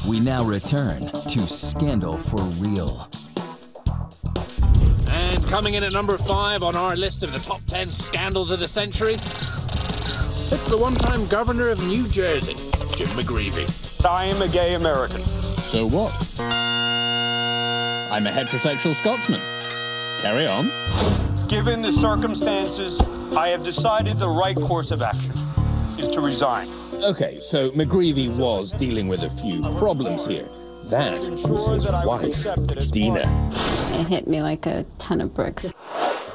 We now return to Scandal for Real. And coming in at number 5 on our list of the top 10 scandals of the century, it's the one-time governor of New Jersey, Jim McGreevey. I am a gay American. So what? I'm a heterosexual Scotsman. Carry on. Given the circumstances, I have decided the right course of action is to resign. Okay, so McGreevey was dealing with a few problems here. That was his wife, Dina. It hit me like a ton of bricks.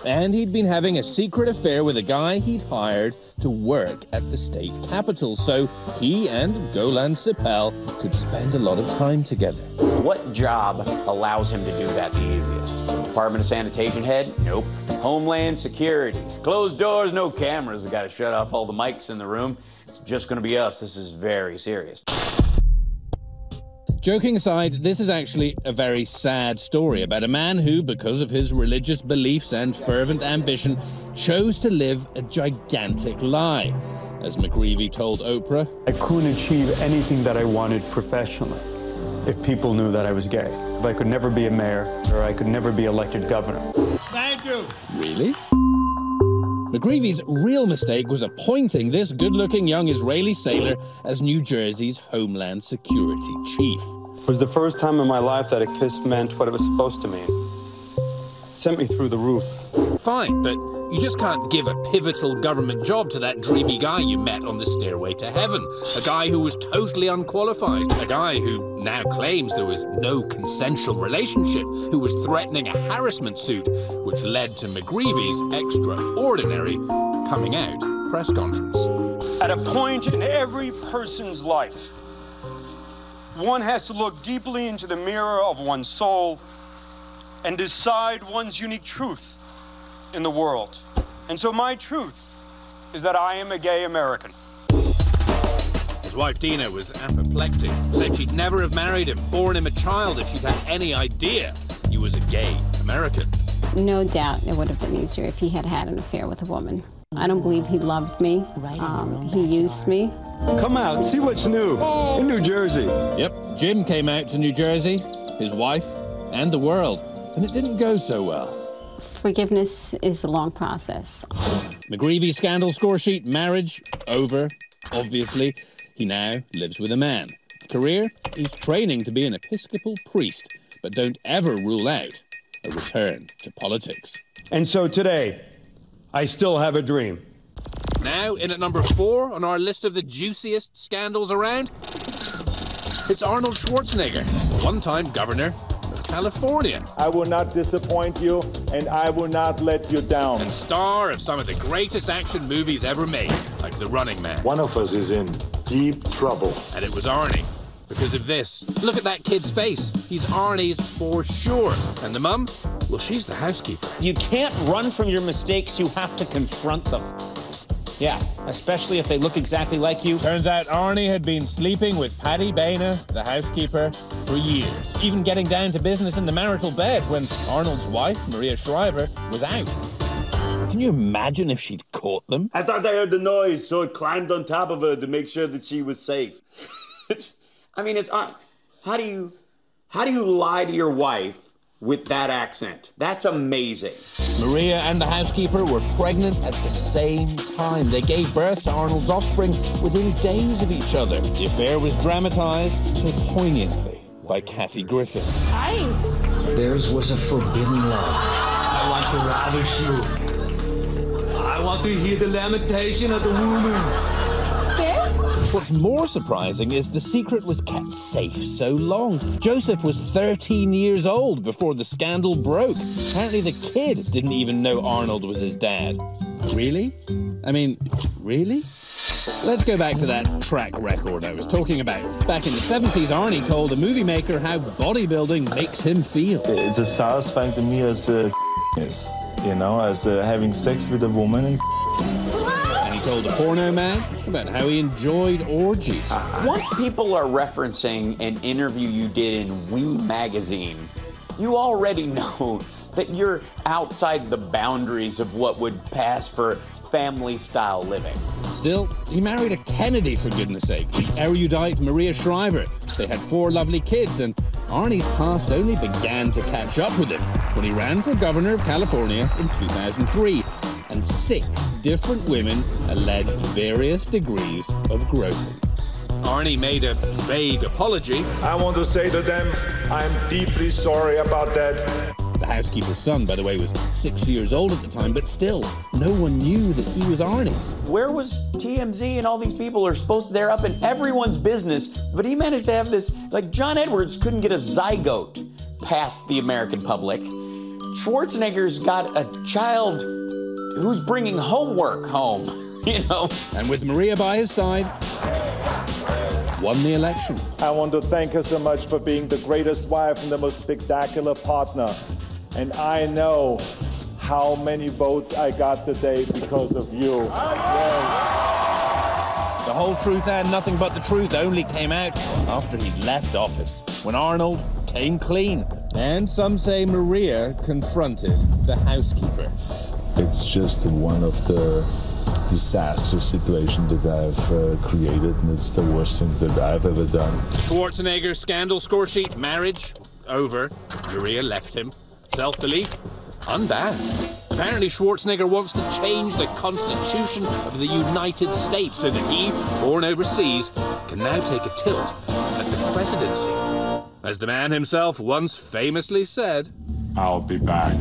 And he'd been having a secret affair with a guy he'd hired to work at the state capitol, so he and Golan Sipel could spend a lot of time together. What job allows him to do that the easiest? Department of Sanitation head? Nope. Homeland Security. Closed doors, no cameras. We gotta shut off all the mics in the room. It's just gonna be us. This is very serious. Joking aside, this is actually a very sad story about a man who, because of his religious beliefs and fervent ambition, chose to live a gigantic lie. As McGreevey told Oprah, I couldn't achieve anything that I wanted professionally if people knew that I was gay. If I could never be a mayor, or I could never be elected governor. Thank you. Really? McGreevey's real mistake was appointing this good-looking young Israeli sailor as New Jersey's Homeland Security chief. It was the first time in my life that a kiss meant what it was supposed to mean. It sent me through the roof. Fine, but you just can't give a pivotal government job to that dreamy guy you met on the stairway to heaven. A guy who was totally unqualified. A guy who now claims there was no consensual relationship, who was threatening a harassment suit, which led to McGreevey's extraordinary coming out press conference. At a point in every person's life, one has to look deeply into the mirror of one's soul and decide one's unique truth in the world. And so my truth is that I am a gay American. His wife Dina was apoplectic, said she'd never have married him, born him a child if she'd had any idea he was a gay American. No doubt it would have been easier if he had had an affair with a woman. I don't believe he loved me. He used me. Come out, see what's new in New Jersey. Yep, Jim came out to New Jersey, his wife, and the world, and it didn't go so well. Forgiveness is a long process. McGreevey scandal score sheet, marriage, over, obviously. He now lives with a man. Career, he's training to be an Episcopal priest, but don't ever rule out a return to politics. And so today, I still have a dream. Now, in at number 4 on our list of the juiciest scandals around, it's Arnold Schwarzenegger, one-time governor of California. I will not disappoint you, and I will not let you down. And star of some of the greatest action movies ever made, like The Running Man. One of us is in deep trouble. And it was Arnie. Because of this. Look at that kid's face. He's Arnie's for sure. And the mum? Well, she's the housekeeper. You can't run from your mistakes, you have to confront them. Yeah, especially if they look exactly like you. Turns out Arnie had been sleeping with Paddy Boehner, the housekeeper, for years. Even getting down to business in the marital bed when Arnold's wife, Maria Shriver, was out. Can you imagine if she'd caught them? I thought I heard the noise, so I climbed on top of her to make sure that she was safe. How do you lie to your wife with that accent? That's amazing. Maria and the housekeeper were pregnant at the same time. They gave birth to Arnold's offspring within days of each other. The affair was dramatized so poignantly by Kathy Griffin. Hi. Theirs was a forbidden love. I want to ravish you. I want to hear the lamentation of the woman. What's more surprising is the secret was kept safe so long. Joseph was 13 years old before the scandal broke. Apparently the kid didn't even know Arnold was his dad. Really? I mean, really? Let's go back to that track record I was talking about. Back in the 70s, Arnie told a movie maker how bodybuilding makes him feel. It's as satisfying to me as is, as having sex with a woman. And he told a porno man about how he enjoyed orgies. Once people are referencing an interview you did in We magazine, you already know that you're outside the boundaries of what would pass for family-style living. Still, he married a Kennedy, for goodness sake, the erudite Maria Shriver. They had 4 lovely kids, and Arnie's past only began to catch up with him when he ran for governor of California in 2003, and 6 different women alleged various degrees of groping. Arnie made a vague apology. I want to say to them, I'm deeply sorry about that. The housekeeper's son, by the way, was 6 years old at the time, but still, no one knew that he was Arnie's. Where was TMZ and all these people are supposed to, they're up in everyone's business, but he managed to have this, like John Edwards couldn't get a zygote past the American public. Schwarzenegger's got a child who's bringing homework home, you know? And with Maria by his side, won the election. I want to thank her so much for being the greatest wife and the most spectacular partner. And I know how many votes I got today because of you. The whole truth and nothing but the truth only came out after he'd left office, when Arnold came clean. And some say Maria confronted the housekeeper. It's just one of the disaster situations that I've created, and it's the worst thing that I've ever done. Schwarzenegger's scandal score sheet: marriage, over. Maria left him. Self-belief, unbound. Apparently Schwarzenegger wants to change the Constitution of the United States so that he, born overseas, can now take a tilt at the presidency. As the man himself once famously said, I'll be back.